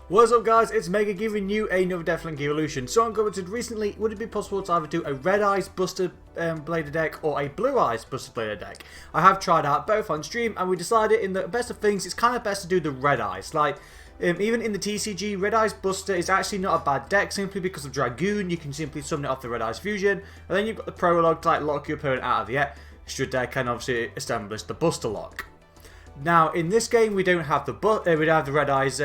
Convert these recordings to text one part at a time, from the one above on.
What's up guys, it's Mega giving you another Deathlink Evolution. So I'm going to recently, would it be possible to either do a Red Eyes Buster Blader deck or a Blue Eyes Buster Blader deck? I have tried out both on stream and we decided in the best of things, it's kind of best to do the Red Eyes. Like, even in the TCG, Red Eyes Buster is actually not a bad deck simply because of Dragoon. You can simply summon it off the Red Eyes Fusion, and then you've got the Prologue to like lock your opponent out of the extra deck and obviously establish the Buster lock. Now, in this game, we don't have the we don't have the Red Eyes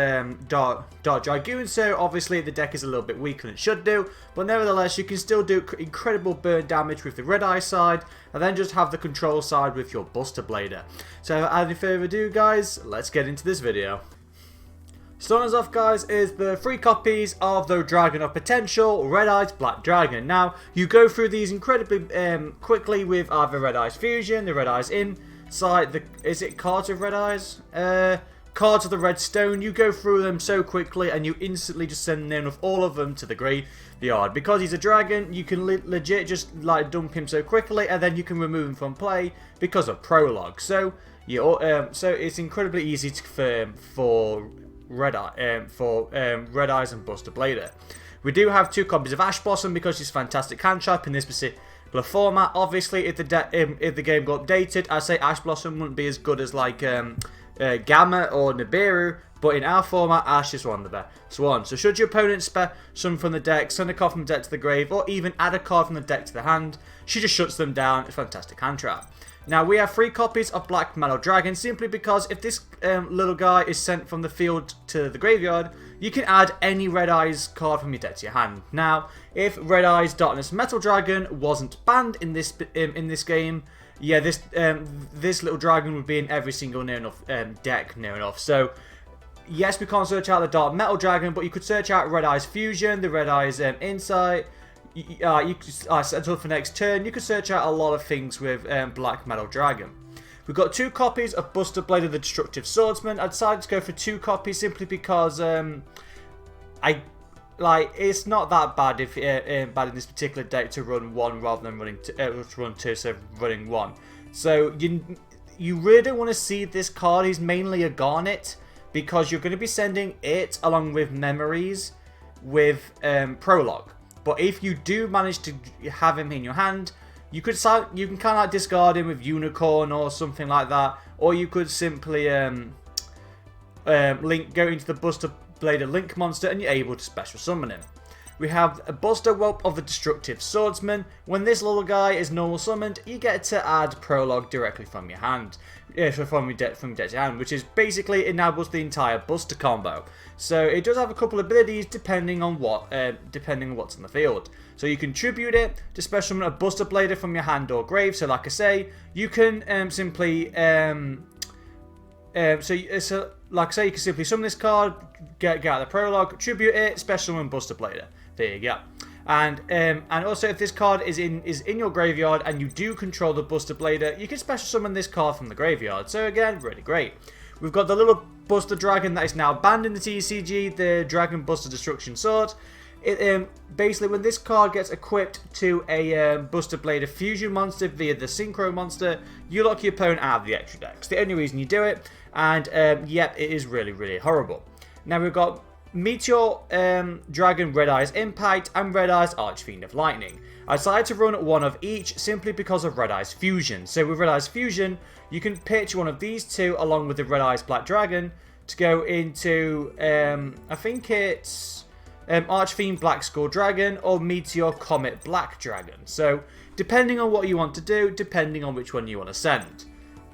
Dark Dragoon, so obviously the deck is a little bit weaker than it should do. But nevertheless, you can still do incredible burn damage with the Red Eye side, and then just have the control side with your Buster Blader. So, without any further ado, guys, let's get into this video. Starting us off, guys, is the 3 copies of the Dragon of Potential Red Eyes Black Dragon. Now, you go through these incredibly quickly with either Red Eyes Fusion, the Red Eyes Inside, is it Cards of Red Eyes? Cards of the Red Stone. You go through them so quickly and you instantly just send in with all of them to the graveyard. Because he's a dragon, you can legit just like dump him so quickly and then you can remove him from play because of Prologue. So, so it's incredibly easy for Red Eyes and Buster Blader. We do have 2 copies of Ash Blossom because she's fantastic hand trap in this specific format. Obviously, if the game got updated, I'd say Ash Blossom wouldn't be as good as like Gamma or Nibiru, but in our format, Ash is one of the best ones. So should your opponent spare some from the deck, send a card from the deck to the grave, or even add a card from the deck to the hand, she just shuts them down. It's fantastic hand trap. Now, we have 3 copies of Black Metal Dragon, simply because if this little guy is sent from the field to the graveyard, you can add any Red Eyes card from your deck to your hand. Now, if Red Eyes Darkness Metal Dragon wasn't banned in this game, yeah, this little dragon would be in every single near enough deck near enough. So, yes, we can't search out the Dark Metal Dragon, but you could search out Red Eyes Fusion, the Red Eyes Insight. You could set up for next turn. You could search out a lot of things with Black Metal Dragon. We've got 2 copies of Buster Blader the Destructive Swordsman. I decided to go for 2 copies simply because it's not that bad if bad in this particular deck to run 1 rather than running run 2, so running 1. So you really don't want to see this card. He's mainly a Garnet because you're going to be sending it along with Memories with Prologue. But if you do manage to have him in your hand, you can kind of like discard him with Unicorn or something like that, or you could simply go into the Buster Blader Link monster and you're able to special summon him. We have a Buster Whelp of the Destructive Swordsman. When this little guy is normal summoned, you get to add Prologue directly from your hand. From your deck to hand, which is basically enables the entire Buster combo. So it does have a couple of abilities depending on what's on the field. So you can tribute it to special summon a Buster Blader from your hand or grave. So like I say, you can simply you can simply summon this card, get out of the Prologue, tribute it, special summon Buster Blader. There you go. And also if this card is in your graveyard and you do control the Buster Blader, you can special summon this card from the graveyard. So again, really great. We've got the little Buster Dragon that is now banned in the TCG, the Dragon Buster Destruction Sword. Basically, when this card gets equipped to a Buster Blader Fusion monster via the Synchro monster, you lock your opponent out of the extra deck. It's the only reason you do it, and yep, it is really, really horrible. Now we've got Meteor Dragon Red Eyes Impact and Red Eyes Archfiend of Lightning. I decided to run 1 of each simply because of Red Eyes Fusion. So with Red Eyes Fusion, you can pitch one of these 2 along with the Red Eyes Black Dragon to go into, I think it's Archfiend Black Skull Dragon or Meteor Comet Black Dragon. So depending on what you want to do, depending on which one you want to send.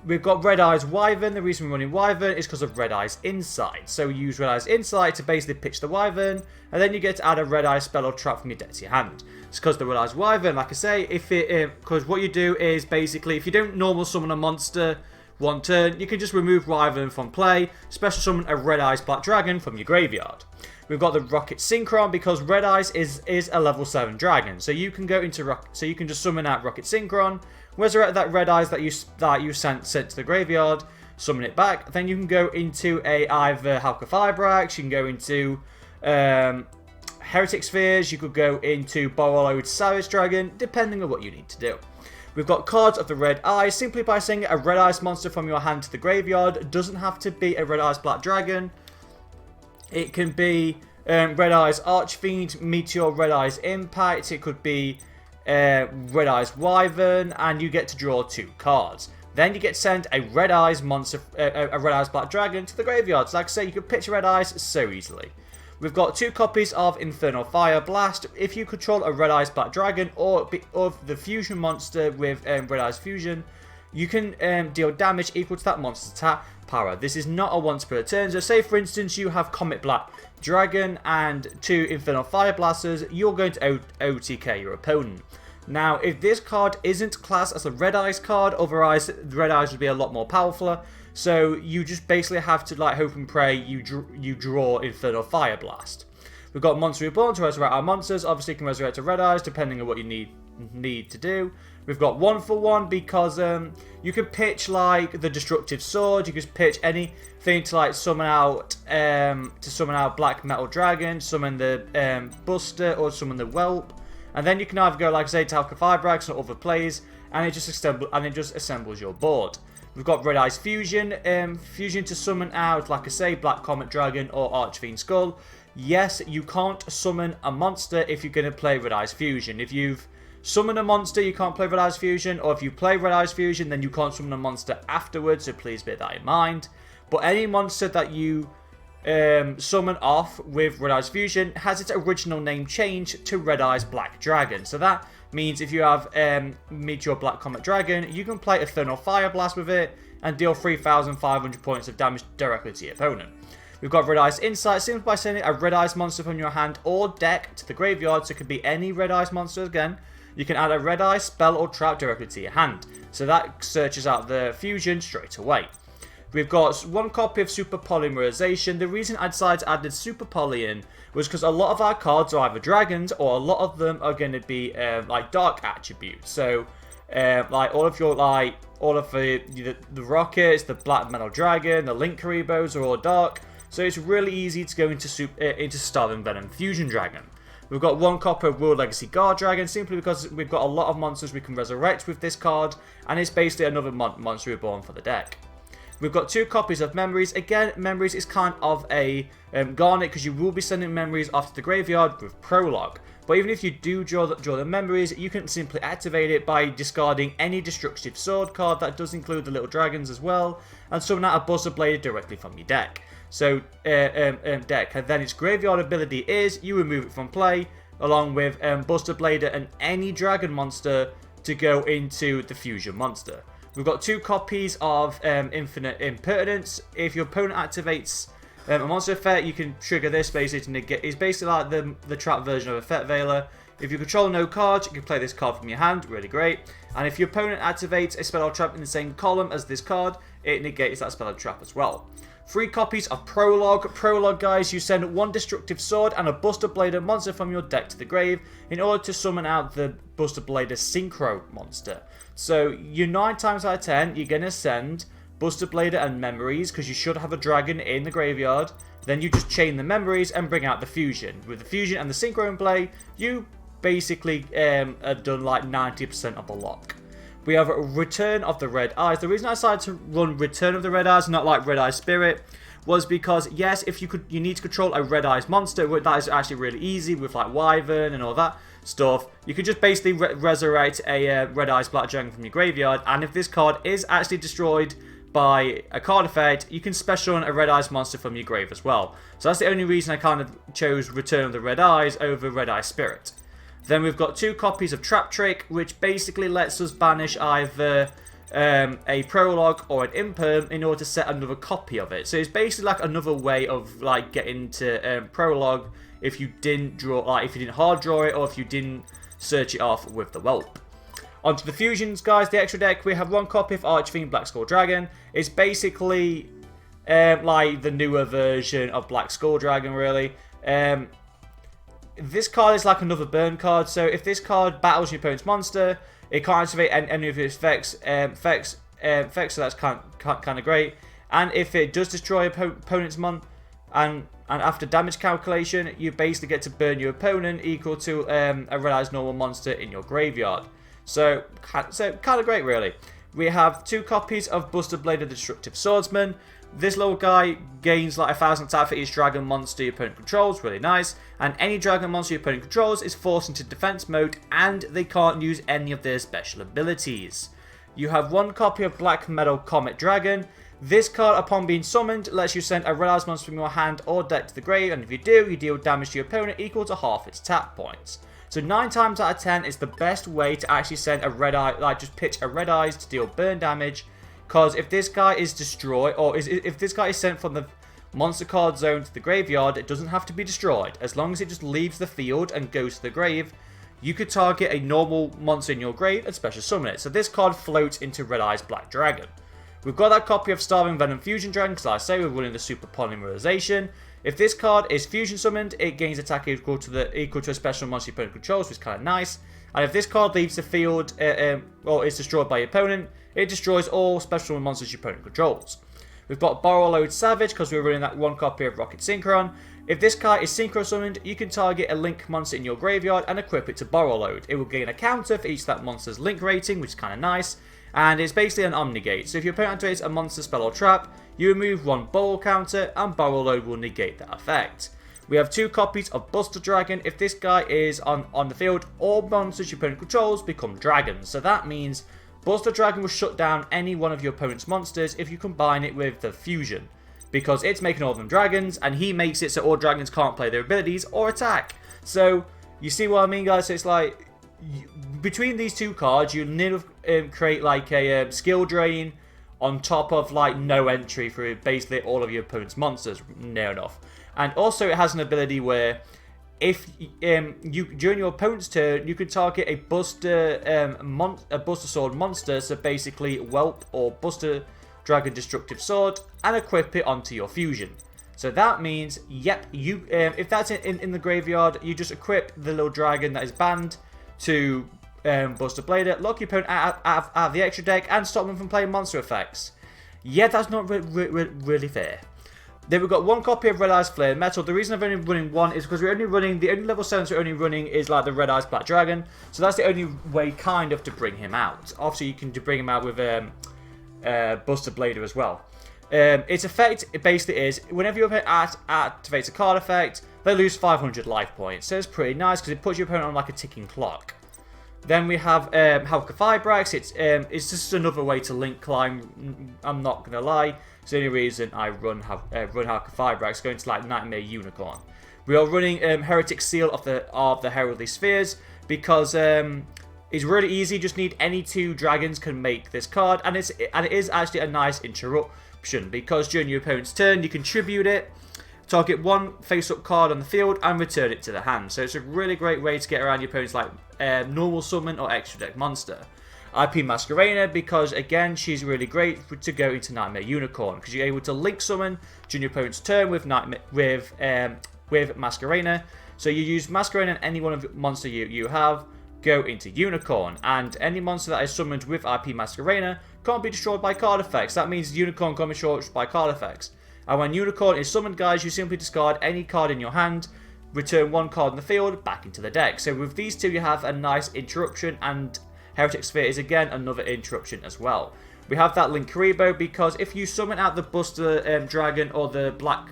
We've got Red Eyes Wyvern. The reason we're running Wyvern is because of Red Eyes Insight. So you use Red Eyes Insight to basically pitch the Wyvern, and then you get to add a Red Eye spell or trap from your deck to your hand. It's because the Red Eyes Wyvern, like I say, because what you do is basically, if you don't normal summon a monster 1 turn, you can just remove Wyvern from play, special summon a Red Eyes Black Dragon from your graveyard. We've got the Rocket Synchron because Red Eyes is a level 7 dragon, so you can go into so you can just summon out Rocket Synchron, resurrect that Red Eyes that you sent to the graveyard, summon it back. Then you can go into either Halka Fibrax, you can go into Heretic Spheres, you could go into Borrowed Savage Dragon, depending on what you need to do. We've got cards of the Red Eyes. Simply by sending a Red Eyes monster from your hand to the graveyard, it doesn't have to be a Red Eyes Black Dragon. It can be Red Eyes Archfiend, Meteor, Red Eyes Impact. It could be Red Eyes Wyvern, and you get to draw 2 cards. Then you get to send a Red Eyes monster, a Red Eyes Black Dragon to the graveyard. So like I say, you can pitch Red Eyes so easily. We've got 2 copies of Infernal Fire Blast. If you control a Red Eyes Black Dragon or the fusion monster with Red Eyes Fusion, you can deal damage equal to that monster's attack power. This is not a once per turn. So say for instance you have Comet Black Dragon and 2 Infernal Fire Blasters, you're going to OTK your opponent. Now, if this card isn't classed as a Red Eyes card, otherwise Red Eyes would be a lot more powerful. So you just basically have to like hope and pray you draw Infernal Fire Blast. We've got Monster Reborn to resurrect our monsters. Obviously, you can resurrect a Red Eyes depending on what you need to do. We've got 1-for-1 because you can pitch like the Destructive Sword. You can pitch anything to like summon out Black Metal Dragon, summon the Buster, or summon the Whelp. And then you can either go, like I say, to Fibrax or other plays, and it just assembles your board. We've got Red Eyes Fusion, Fusion to summon out, like I say, Black Comet Dragon or Archfiend Skull. Yes, you can't summon a monster if you're going to play Red Eyes Fusion. If you've summoned a monster, you can't play Red Eyes Fusion, or if you play Red Eyes Fusion, then you can't summon a monster afterwards, so please bear that in mind. But any monster that you summon off with Red Eyes Fusion has its original name changed to Red Eyes Black Dragon. So that means if you have Meteor Black Comet Dragon, you can play Infernal Fire Blast with it and deal 3,500 points of damage directly to your opponent. We've got Red Eyes Insight, simply by sending a Red Eyes monster from your hand or deck to the graveyard, so it could be any Red Eyes monster again. You can add a Red Eyes spell or trap directly to your hand. So that searches out the fusion straight away. We've got 1 copy of Super Polymerization. The reason I decided to add the Super Poly in was because a lot of our cards are either dragons, or a lot of them are going to be like dark attributes. So like all of the rockets, the Black Metal Dragon, the Link Karibos are all dark. So it's really easy to go into Starving Venom Fusion Dragon. We've got 1 copy of World Legacy Guard Dragon, simply because we've got a lot of monsters we can resurrect with this card, and it's basically another Monster Reborn for the deck. We've got 2 copies of Memories. Again, Memories is kind of a garnet, because you will be sending Memories off to the graveyard with Prologue. But even if you do draw the Memories, you can simply activate it by discarding any Destructive Sword card. That does include the little dragons as well, and summon out a Buster Blade directly from your deck. So, deck. And then its graveyard ability is, you remove it from play, along with Buster Blade and any dragon monster to go into the fusion monster. We've got 2 copies of Infinite Impertinence. If your opponent activates a monster effect, you can trigger this basically to negate. It's basically like the trap version of Effect Veiler. If you control no cards, you can play this card from your hand. Really great. And if your opponent activates a spell or trap in the same column as this card, it negates that spell or trap as well. 3 copies of Prologue. Prologue, guys, you send 1 Destructive Sword and a Buster Blader monster from your deck to the grave in order to summon out the Buster Blader Synchro monster. So, you 9 times out of 10, you're going to send Buster Blader and Memories, because you should have a dragon in the graveyard. Then you just chain the Memories and bring out the Fusion. With the Fusion and the Synchro in play, you basically have done like 90% of the lock. We have Return of the Red Eyes. The reason I decided to run Return of the Red Eyes, not like Red Eyes Spirit, was because, yes, if you need to control a Red Eyes monster, that is actually really easy with like Wyvern and all that stuff. You can just basically resurrect a Red Eyes Black Dragon from your graveyard, and if this card is actually destroyed by a card effect, you can special on a Red Eyes monster from your grave as well. So that's the only reason I kind of chose Return of the Red Eyes over Red Eyes Spirit. Then we've got 2 copies of Trap Trick, which basically lets us banish either a Prologue or an Imperm in order to set another copy of it. So it's basically like another way of like getting to Prologue if you didn't draw, like if you didn't hard draw it, or if you didn't search it off with the Whelp. Onto the fusions, guys. The extra deck, we have 1 copy of Archfiend Black Skull Dragon. It's basically like the newer version of Black Skull Dragon, really. This card is like another burn card, so if this card battles your opponent's monster, it can't activate any of its effects, so that's kind of great. And if it does destroy opponent's and after damage calculation, you basically get to burn your opponent equal to a Red Eyes normal monster in your graveyard. So kind of great, really. We have 2 copies of Buster Blade the Destructive Swordsman. This little guy gains like 1000 attack for each dragon monster your opponent controls, really nice. And any dragon monster your opponent controls is forced into defense mode and they can't use any of their special abilities. You have one copy of Black Metal Comet Dragon. This card, upon being summoned, lets you send a red eyes monster from your hand or deck to the grave, and if you do, you deal damage to your opponent equal to half its attack points. So 9 times out of 10 is the best way to actually send a red eye, like just pitch a red eyes to deal burn damage. Because if this guy is destroyed, or if this guy is sent from the monster card zone to the graveyard, it doesn't have to be destroyed. As long as it just leaves the field and goes to the grave, you could target a normal monster in your grave and special summon it. So this card floats into Red Eyes Black Dragon. We've got that copy of Starving Venom Fusion Dragon, because like I say, we're running the Super Polymerization. If this card is fusion summoned, it gains attack equal to a special monster your opponent controls, which is kind of nice. And if this card leaves the field or is destroyed by your opponent, it destroys all special monsters your opponent controls. We've got Borrowload Savage, because we're running that one copy of Rocket Synchron. If this card is synchro summoned, you can target a link monster in your graveyard and equip it to Borrowload. It will gain a counter for each of that monster's link rating, which is kind of nice. And it's basically an Omnigate. So if your opponent activates a monster spell or trap, you remove one Borrow counter and Borrowload will negate that effect. We have 2 copies of Buster Dragon. If this guy is on the field, all monsters your opponent controls become dragons. So that means Buster Dragon will shut down any one of your opponent's monsters if you combine it with the fusion. Because it's making all of them dragons, and he makes it so all dragons can't play their abilities or attack. So, you see what I mean, guys? So it's like, between these 2 cards, you need to create like a skill drain on top of like no entry for basically all of your opponent's monsters, near enough. And also it has an ability where if during your opponent's turn, you can target a Buster Sword monster, so basically Whelp or Buster Dragon Destructive Sword, and equip it onto your fusion. So that means, yep, you if that's in the graveyard, you just equip the little dragon that is banned to Buster Blader, lock your opponent out of the extra deck, and stop them from playing monster effects. Yeah, that's not really fair. Then we've got one copy of Red Eyes Flare Metal. The reason I'm only running one is because we're only running, the only level 7s we're only running is like the Red Eyes Black Dragon. So that's the only way kind of to bring him out. Obviously you can bring him out with Buster Blader as well. Its effect basically is, whenever your opponent activates a card effect, they lose 500 life points. So it's pretty nice because it puts your opponent on like a ticking clock. Then we have Halka Fibrax. It's just another way to link climb. I'm not gonna lie. It's the only reason I run Halka Fibrax, going to like Nightmare Unicorn. We are running Heretic Seal of the Heraldry Spheres because it's really easy. Just need any 2 dragons can make this card, and it is actually a nice interruption because during your opponent's turn you can tribute it, target one face-up card on the field, and return it to the hand. So it's a really great way to get around your opponent's like normal summon or extra deck monster. IP Masquerena, because again she's really great to go into Nightmare Unicorn because you're able to link summon during your opponent's turn with Masquerena. So you use Masquerena and any one of the monster you have go into Unicorn, and any monster that is summoned with IP Masquerena can't be destroyed by card effects. That means Unicorn can't be destroyed by card effects. And when Unicorn is summoned, guys, you simply discard any card in your hand, return one card in the field back into the deck. So with these 2 you have a nice interruption, and Heretic Sphere is again another interruption as well. We have that Linkuriboh because if you summon out the Buster Dragon or the Black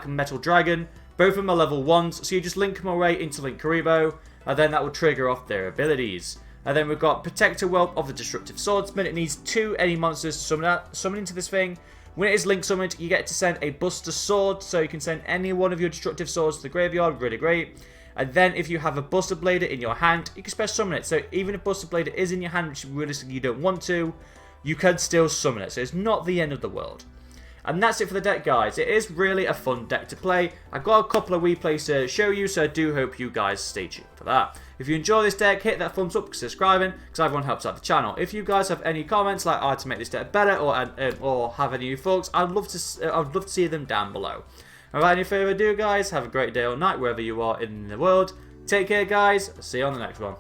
Metal Dragon, both of them are level 1s, so you just link them away into Linkuriboh, and then that will trigger off their abilities. And then we've got Protector Whelp of the Destructive Swordsman. It needs 2 any monsters to summon into this thing. When it is link summoned, you get to send a Buster Sword, so you can send any one of your Destructive Swords to the graveyard, really great. And then if you have a Buster Blader in your hand, you can special summon it. So even if Buster Blader is in your hand, which realistically you don't want to, you can still summon it. So it's not the end of the world. And that's it for the deck, guys. It is really a fun deck to play. I've got a couple of replays to show you, so I do hope you guys stay tuned for that. If you enjoy this deck, hit that thumbs up, subscribing, because everyone helps out the channel. If you guys have any comments like how to make this deck better, or have any new thoughts, I'd love to see them down below. And without any further ado, guys, have a great day or night wherever you are in the world. Take care, guys. See you on the next one.